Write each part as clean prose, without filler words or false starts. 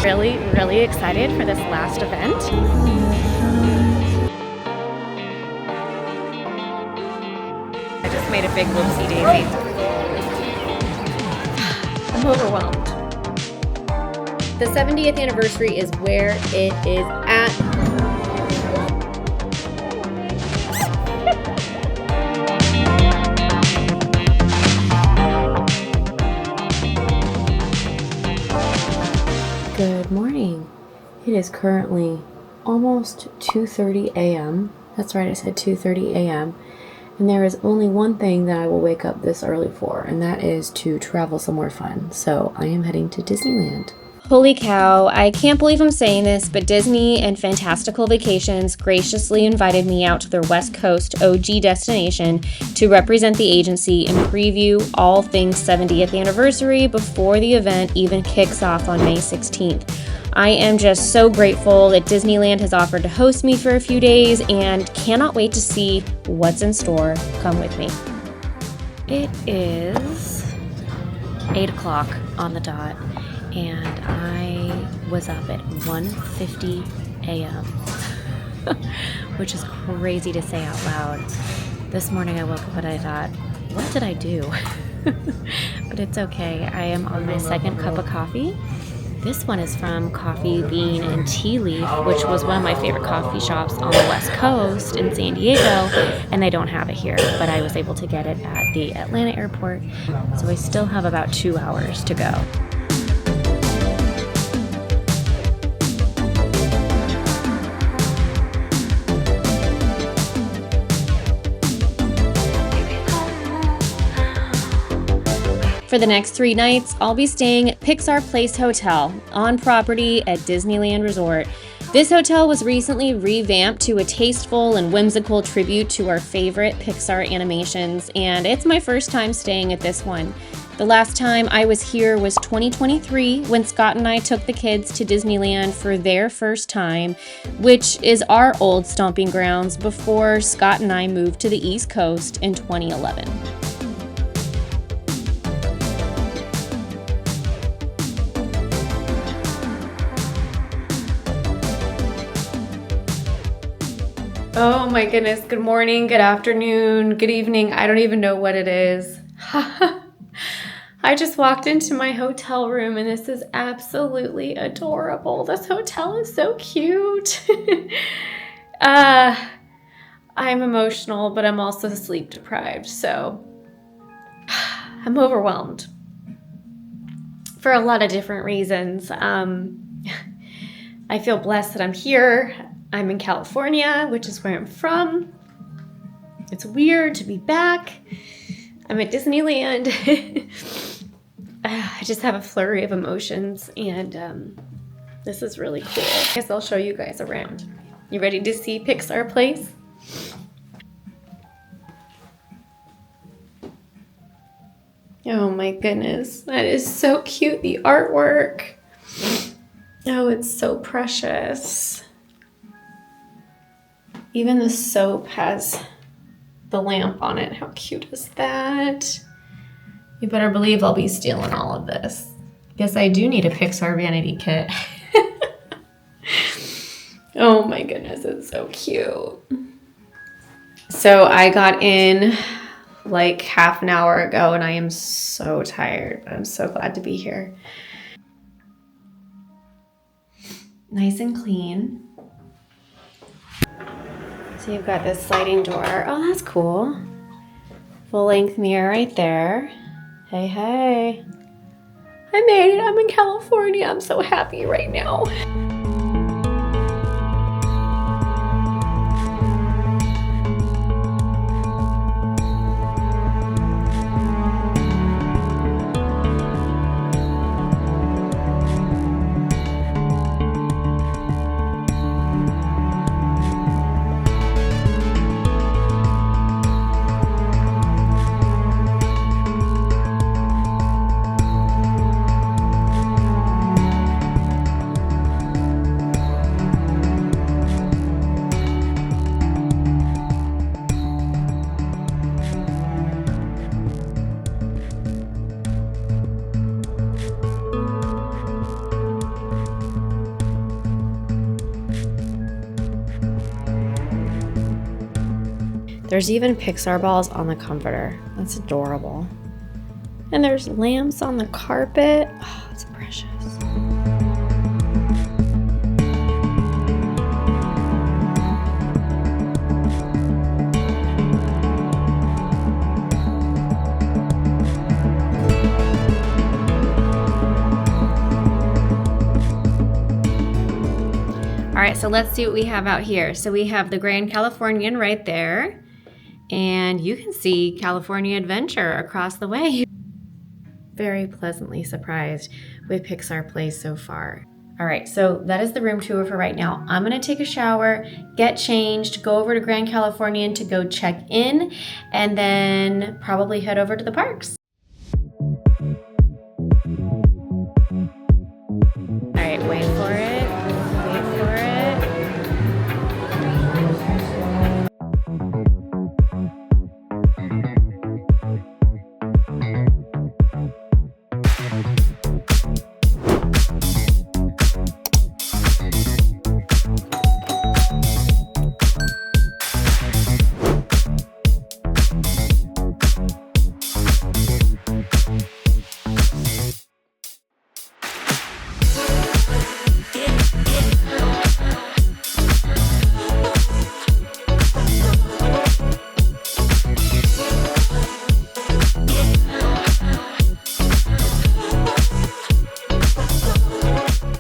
Really, really excited for this last event. I just made a big whoopsie daisy. I'm overwhelmed. The 70th anniversary is where it is at. Good morning. It is currently almost 2:30 a.m. That's right, I said 2:30 a.m. And there is only one thing that I will wake up this early for, and that is to travel somewhere fun. So I am heading to Disneyland. Holy cow, I can't believe I'm saying this, but Disney and Fantastical Vacations graciously invited me out to their West Coast OG destination to represent the agency and preview all things 70th anniversary before the event even kicks off on May 16th. I am just so grateful that Disneyland has offered to host me for a few days and cannot wait to see what's in store. Come with me. It is 8 o'clock on the dot. And I was up at 1:50 a.m., which is crazy to say out loud. This morning I woke up and I thought, what did I do? But it's okay. I am on my second cup of coffee. This one is from Coffee Bean and Tea Leaf, which was one of my favorite coffee shops on the West Coast in San Diego, and they don't have it here, but I was able to get it at the Atlanta airport, so I still have about 2 hours to go. For the next 3 nights, I'll be staying at Pixar Place Hotel on property at Disneyland Resort. This hotel was recently revamped to a tasteful and whimsical tribute to our favorite Pixar animations, and it's my first time staying at this one. The last time I was here was 2023 when Scott and I took the kids to Disneyland for their first time, which is our old stomping grounds before Scott and I moved to the East Coast in 2011. Oh my goodness, good morning, good afternoon, good evening. I don't even know what it is. I just walked into my hotel room and this is absolutely adorable. This hotel is so cute. I'm emotional, but I'm also sleep deprived, so I'm overwhelmed for a lot of different reasons. I feel blessed that I'm here. I'm in California, which is where I'm from. It's weird to be back. I'm at Disneyland. I just have a flurry of emotions, and this is really cool. I guess I'll show you guys around. You ready to see Pixar Place? Oh my goodness, that is so cute, the artwork. Oh, it's so precious. Even the soap has the lamp on it. How cute is that? You better believe I'll be stealing all of this. Guess I do need a Pixar vanity kit. Oh my goodness, it's so cute. So I got in like half an hour ago and I am so tired. I'm so glad to be here. Nice and clean. So you've got this sliding door. Oh, that's cool. Full-length mirror right there. Hey, hey. I made it. I'm in California. I'm so happy right now. There's even Pixar balls on the comforter. That's adorable. And there's lamps on the carpet. Oh, it's precious. All right, so let's see what we have out here. So we have the Grand Californian right there, and you can see California Adventure across the way. Very pleasantly surprised with Pixar Place so far. All right, so that is the room tour for right now. I'm gonna take a shower, get changed, go over to Grand Californian to go check in, and then probably head over to the parks. All right, wait for it. Wait for it.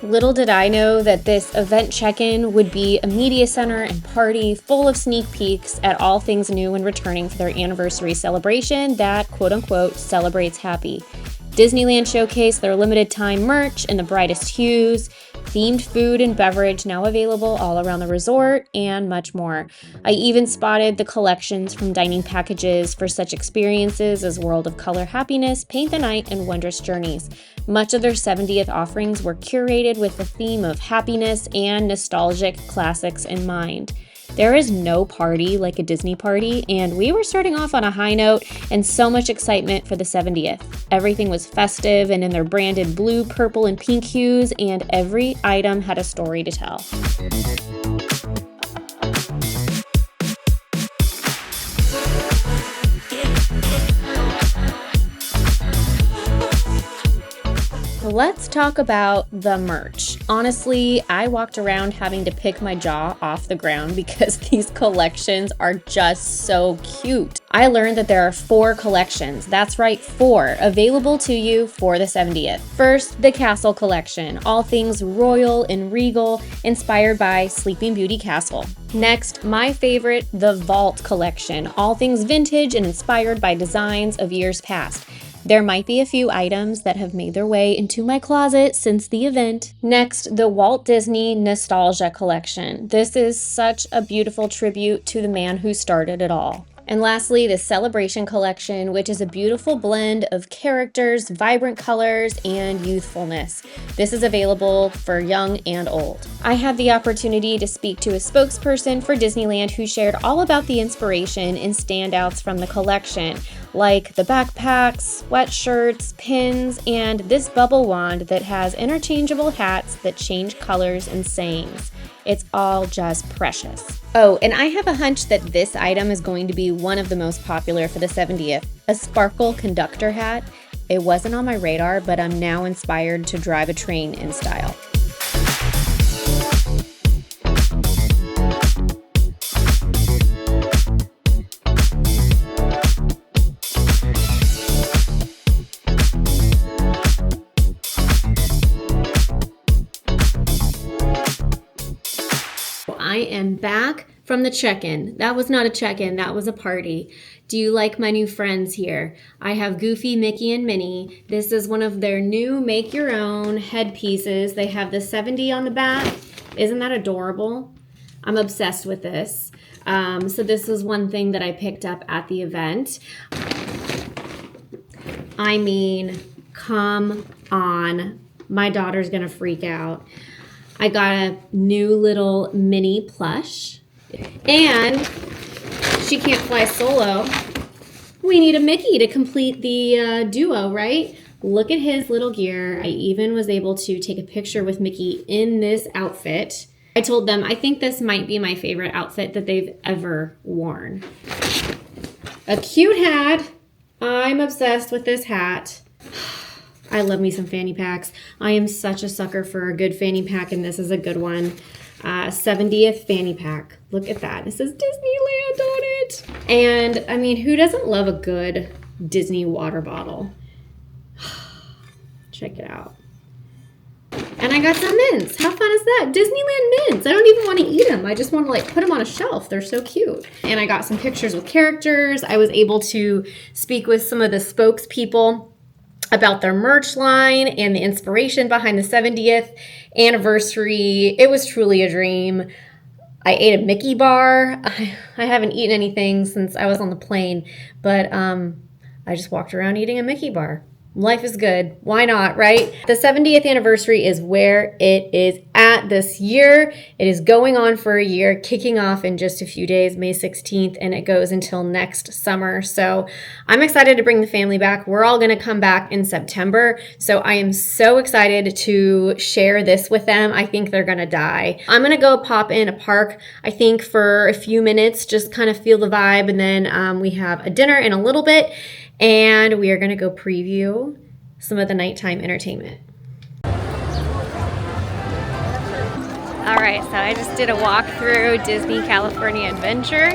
Little did I know that this event check-in would be a media center and party full of sneak peeks at all things new and returning for their anniversary celebration that, quote-unquote, celebrates happy. Disneyland showcased their limited time merch in the brightest hues, themed food and beverage now available all around the resort, and much more. I even spotted the collections from dining packages for such experiences as World of Color Happiness, Paint the Night, and Wondrous Journeys. Much of their 70th offerings were curated with the theme of happiness and nostalgic classics in mind. There is no party like a Disney party, and we were starting off on a high note and so much excitement for the 70th. Everything was festive and in their branded blue, purple, and pink hues, and every item had a story to tell. Let's talk about the merch. Honestly, I walked around having to pick my jaw off the ground because these collections are just so cute. I learned that there are 4 collections, that's right, 4, available to you for the 70th. First, the Castle Collection, all things royal and regal, inspired by Sleeping Beauty Castle. Next, my favorite, the Vault Collection, all things vintage and inspired by designs of years past. There might be a few items that have made their way into my closet since the event. Next, the Walt Disney Nostalgia Collection. This is such a beautiful tribute to the man who started it all. And lastly, the Celebration Collection, which is a beautiful blend of characters, vibrant colors, and youthfulness. This is available for young and old. I had the opportunity to speak to a spokesperson for Disneyland who shared all about the inspiration and standouts from the collection, like the backpacks, sweatshirts, pins, and this bubble wand that has interchangeable hats that change colors and sayings. It's all just precious. Oh, and I have a hunch that this item is going to be one of the most popular for the 70th, a sparkle conductor hat. It wasn't on my radar, but I'm now inspired to drive a train in style. I am back from the check-in. That was not a check-in, that was a party. Do you like my new friends here? I have Goofy, Mickey, and Minnie. This is one of their new make-your-own headpieces. They have the 70 on the back. Isn't that adorable? I'm obsessed with this. So this was one thing that I picked up at the event. I mean, come on. My daughter's gonna freak out. I got a new little mini plush, and she can't fly solo. We need a Mickey to complete the duo, right? Look at his little gear. I even was able to take a picture with Mickey in this outfit. I told them I think this might be my favorite outfit that they've ever worn. A cute hat. I'm obsessed with this hat. I love me some fanny packs. I am such a sucker for a good fanny pack, and this is a good one. 70th fanny pack. Look at that. It says Disneyland on it. And I mean, who doesn't love a good Disney water bottle? Check it out. And I got some mints. How fun is that? Disneyland mints. I don't even want to eat them. I just want to like put them on a shelf. They're so cute. And I got some pictures with characters. I was able to speak with some of the spokespeople about their merch line and the inspiration behind the 70th anniversary. It was truly a dream. I ate a Mickey bar. I haven't eaten anything since I was on the plane, but I just walked around eating a Mickey bar. Life is good. Why not, right? The 70th anniversary is where it is at this year. It is going on for a year, kicking off in just a few days, May 16th, and it goes until next summer. So I'm excited to bring the family back. We're all going to come back in September. So I am so excited to share this with them. I think they're going to die. I'm going to go pop in a park, I think, for a few minutes, just kind of feel the vibe. And then we have a dinner in a little bit. And we are going to go preview some of the nighttime entertainment. All right, so I just did a walk through Disney California Adventure.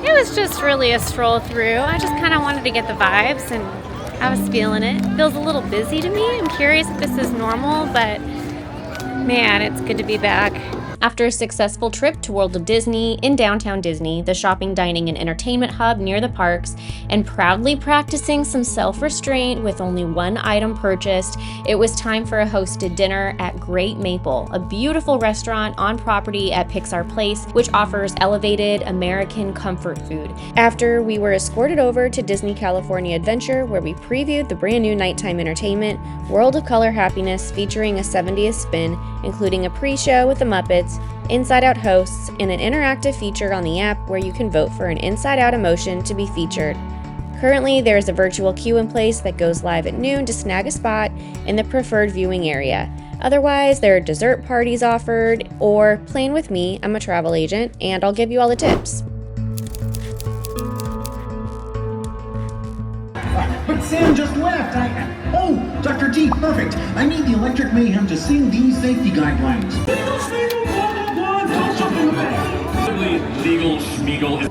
It was just really a stroll through. I just kind of wanted to get the vibes, and I was feeling it. It feels a little busy to me. I'm curious if this is normal, but man, it's good to be back. After a successful trip to World of Disney in downtown Disney, the shopping, dining, and entertainment hub near the parks, and proudly practicing some self-restraint with only one item purchased, it was time for a hosted dinner at Great Maple, a beautiful restaurant on property at Pixar Place, which offers elevated American comfort food. After, we were escorted over to Disney California Adventure, where we previewed the brand new nighttime entertainment, World of Color Happiness, featuring a 70th spin, including a pre-show with the Muppets, Inside Out hosts, and an interactive feature on the app where you can vote for an Inside Out emotion to be featured. Currently, there is a virtual queue in place that goes live at noon to snag a spot in the preferred viewing area. Otherwise, there are dessert parties offered, or plan with me, I'm a travel agent, and I'll give you all the tips. But Sam just left. Oh, Dr. T, perfect. I need the Electric Mayhem to sing these safety guidelines. Legal Schmiegel, blah, blah, blah, don't jump in the bag. Legal Schmiegel is...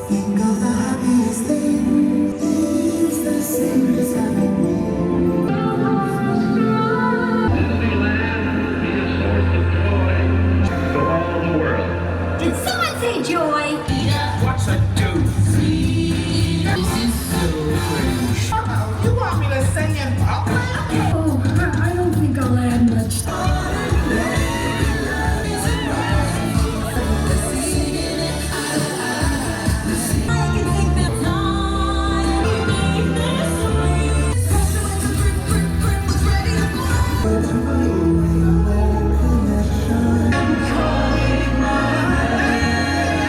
Think of the happiest thing. It's the same as having more. Disneyland is a source of joy for all the world. Did someone say joy? What's a doof? You want me to sing in public? Oh, I don't think I'll add much.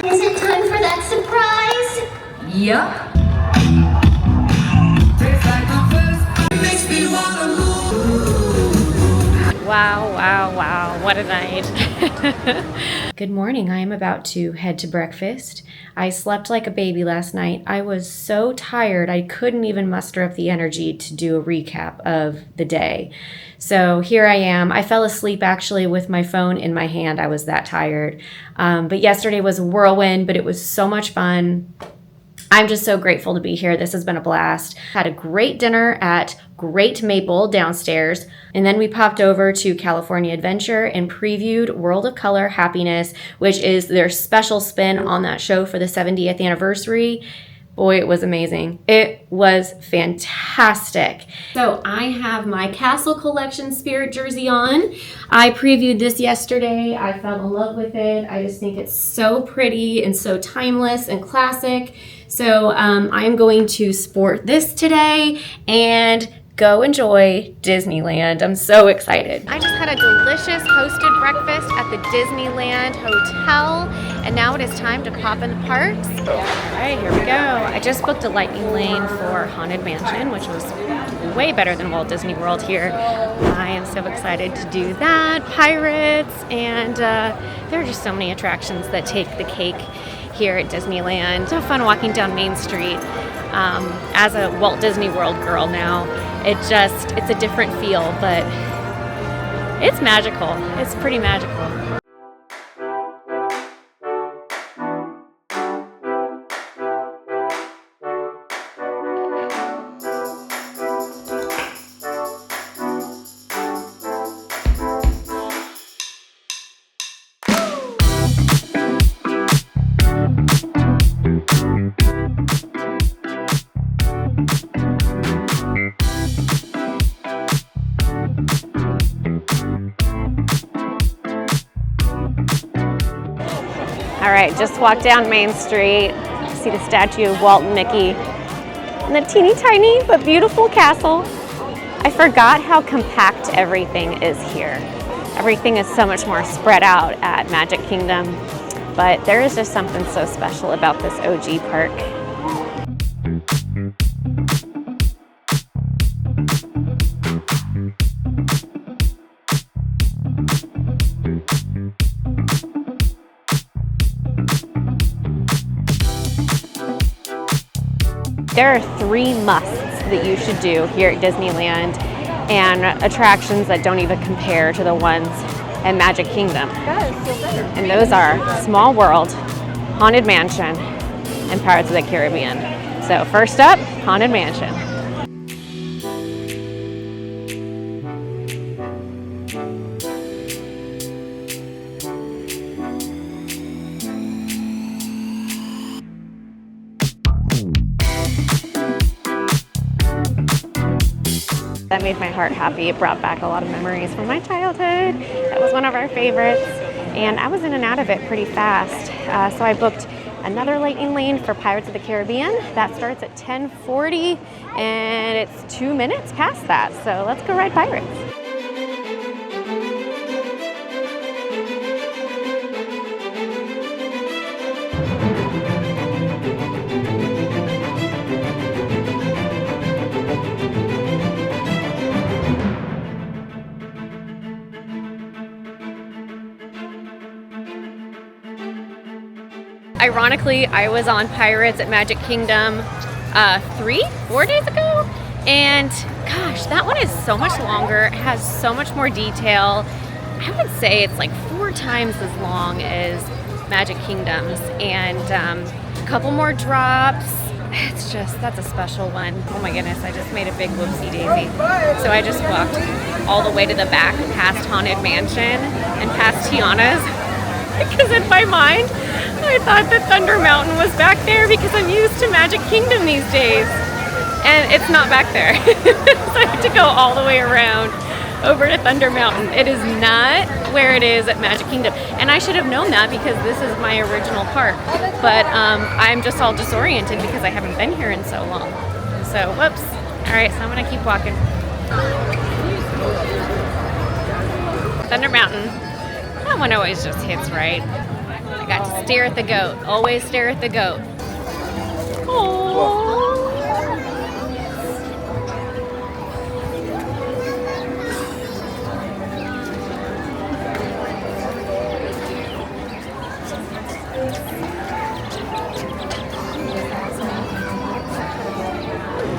Is it time for that surprise? Yup. Wow, wow, wow, what a night. Good morning. I am about to head to breakfast. I slept like a baby last night. I was so tired, I couldn't even muster up the energy to do a recap of the day. So here I am. I fell asleep actually with my phone in my hand. I was that tired. But yesterday was a whirlwind, but it was so much fun. I'm just so grateful to be here. This has been a blast. Had a great dinner at Great Maple downstairs, and then we popped over to California Adventure and previewed World of Color Happiness, which is their special spin on that show for the 70th anniversary. Boy, it was amazing. It was fantastic. So I have my Castle Collection Spirit jersey on. I previewed this yesterday. I fell in love with it. I just think it's so pretty and so timeless and classic. So I'm going to sport this today and go enjoy Disneyland. I'm so excited. I just had a delicious hosted breakfast at the Disneyland Hotel, and now it is time to pop in the parks. All right, here we go. I just booked a lightning lane for Haunted Mansion, which was way better than Walt Disney World here. I am so excited to do that. Pirates, and there are just so many attractions that take the cake here at Disneyland. So fun walking down Main Street. As a Walt Disney World girl now, it's a different feel, but it's magical. It's pretty magical. All right, just walked down Main Street, see the statue of Walt and Mickey, and the teeny tiny but beautiful castle. I forgot how compact everything is here. Everything is so much more spread out at Magic Kingdom, but there is just something so special about this OG park. There are 3 musts that you should do here at Disneyland, and attractions that don't even compare to the ones at Magic Kingdom. And those are Small World, Haunted Mansion, and Pirates of the Caribbean. So first up, Haunted Mansion. That made my heart happy. It brought back a lot of memories from my childhood. That was one of our favorites. And I was in and out of it pretty fast. So I booked another lightning lane for Pirates of the Caribbean. That starts at 10:40 and it's 2 minutes past that. So let's go ride Pirates. Ironically, I was on Pirates at Magic Kingdom 4 days ago, and gosh, that one is so much longer. It has so much more detail. I would say it's like 4 times as long as Magic Kingdom's, and a couple more drops. That's a special one. Oh my goodness, I just made a big whoopsie daisy. So I just walked all the way to the back past Haunted Mansion and past Tiana's because in my mind, I thought that Thunder Mountain was back there because I'm used to Magic Kingdom these days. And it's not back there. So I have to go all the way around over to Thunder Mountain. It is not where it is at Magic Kingdom. And I should have known that because this is my original park. But I'm just all disoriented because I haven't been here in so long. So, whoops. All right, so I'm gonna keep walking. Thunder Mountain. That one always just hits right. I got to stare at the goat. Always stare at the goat. Aww.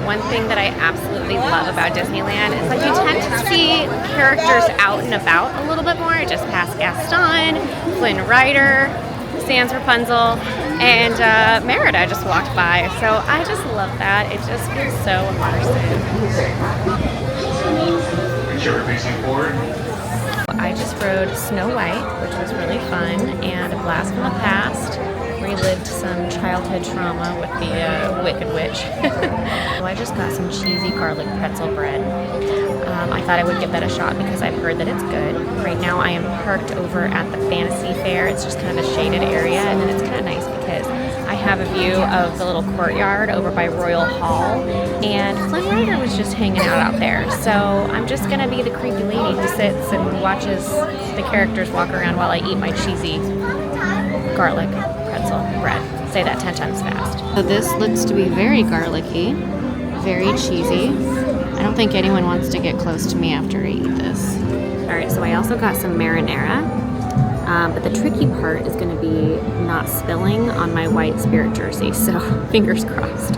One thing that I absolutely love about Disneyland is that you tend to see characters out and about a little bit more. I just passed Gaston, Flynn Rider, Sans Rapunzel, and Merida just walked by. So I just love that. It just feels so immersive. Sure, facing forward. I just rode Snow White, which was really fun, and a blast from the past. Relived some childhood trauma with the Wicked Witch. So I just got some cheesy garlic pretzel bread. I thought I would give that a shot because I've heard that it's good. Right now I am parked over at the Fantasy Fair. It's just kind of a shaded area, and then it's kind of nice because I have a view of the little courtyard over by Royal Hall, and Flynn Rider was just hanging out there. So I'm just gonna be the creepy lady who sits and watches the characters walk around while I eat my cheesy garlic pretzel bread. Say that 10 times fast. So this looks to be very garlicky, very cheesy. I don't think anyone wants to get close to me after I eat this. All right, so I also got some marinara, but the tricky part is gonna be not spilling on my white Spirit jersey, so fingers crossed.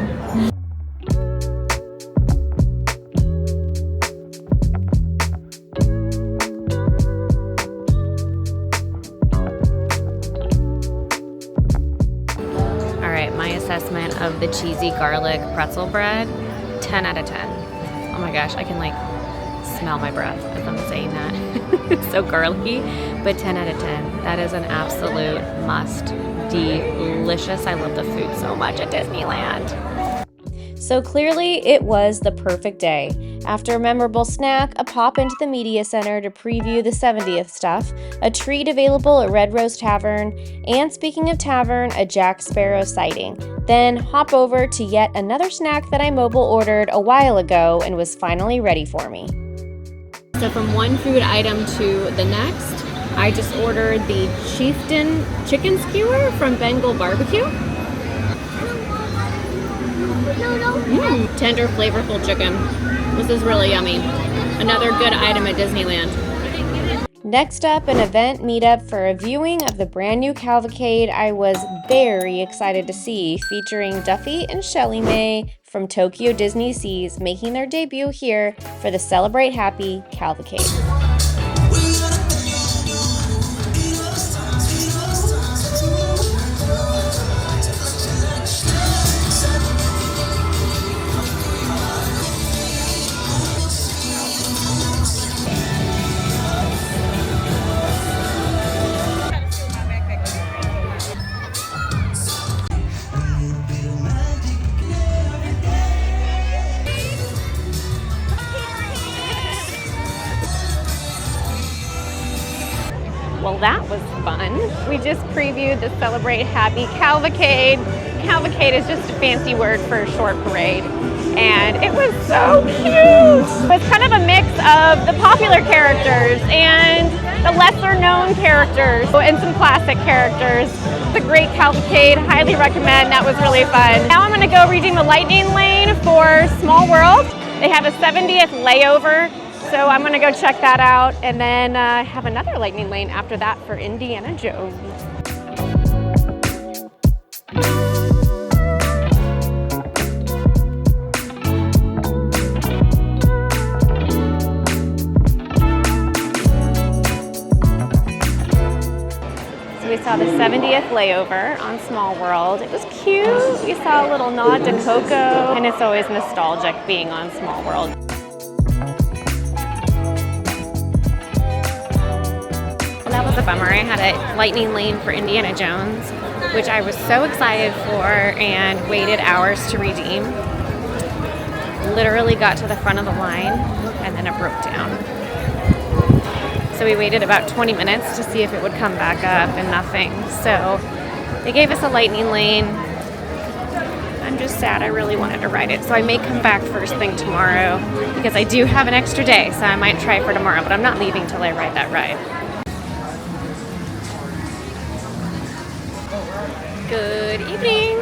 All right, my assessment of the cheesy garlic pretzel bread, 10 out of 10. Oh my gosh, I can like smell my breath as I'm saying that. It's so garlicky, but 10 out of 10. That is an absolute must. Delicious. I love the food so much at Disneyland. So clearly it was the perfect day. After a memorable snack, a pop into the media center to preview the 70th stuff, a treat available at Red Rose Tavern, and speaking of tavern, a Jack Sparrow sighting. Then hop over to yet another snack that I mobile ordered a while ago and was finally ready for me. So from one food item to the next, I just ordered the Chieftain chicken skewer from Bengal Barbecue. Tender, flavorful chicken. This is really yummy. Another good item at Disneyland. Next up, an event meetup for a viewing of the brand new Cavalcade I was very excited to see, featuring Duffy and ShellieMay from Tokyo DisneySeas making their debut here for the Celebrate Happy Cavalcade. Well, that was fun. We just previewed the Celebrate Happy Cavalcade. Cavalcade is just a fancy word for a short parade. And it was so cute. It was kind of a mix of the popular characters and the lesser known characters and some classic characters. It's a great cavalcade, highly recommend. That was really fun. Now I'm gonna go redeem the Lightning Lane for Small World. They have a 70th layover. So I'm gonna go check that out and then have another Lightning Lane after that for Indiana Jones. So we saw the 70th layover on Small World. It was cute. We saw a little nod to Coco, and it's always nostalgic being on Small World. That was a bummer. I had a Lightning Lane for Indiana Jones, which I was so excited for and waited hours to redeem. Literally got to the front of the line and then it broke down. So we waited about 20 minutes to see if it would come back up and nothing. So they gave us a Lightning Lane. I'm just sad. I really wanted to ride it. So I may come back first thing tomorrow because I do have an extra day. So I might try for tomorrow, but I'm not leaving till I ride that ride. Good evening.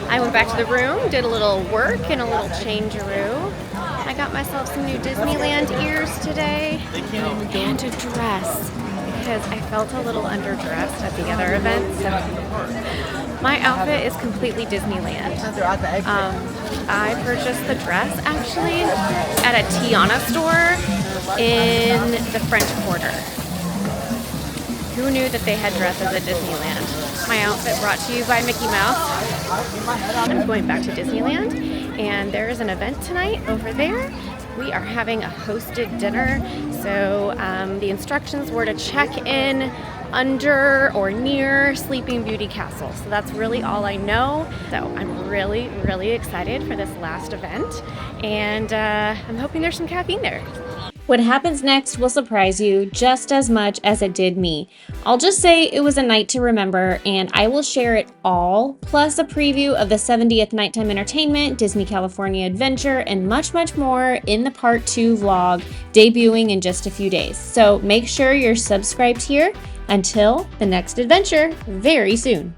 I went back to the room, did a little work and a little changeroo. I got myself some new Disneyland ears today and a dress because I felt a little underdressed at the other event. So my outfit is completely Disneyland. I purchased the dress actually at a Tiana store in the French Quarter. Who knew that they had dresses at Disneyland? My outfit brought to you by Mickey Mouse. I'm going back to Disneyland, and there is an event tonight over there. We are having a hosted dinner, so the instructions were to check in under or near Sleeping Beauty Castle. So that's really all I know. So I'm really, really excited for this last event, and I'm hoping there's some caffeine there. What happens next will surprise you just as much as it did me. I'll just say it was a night to remember, and I will share it all, plus a preview of the 70th Nighttime Entertainment, Disney California Adventure, and much, much more in the Part 2 vlog, debuting in just a few days. So make sure you're subscribed here until the next adventure very soon.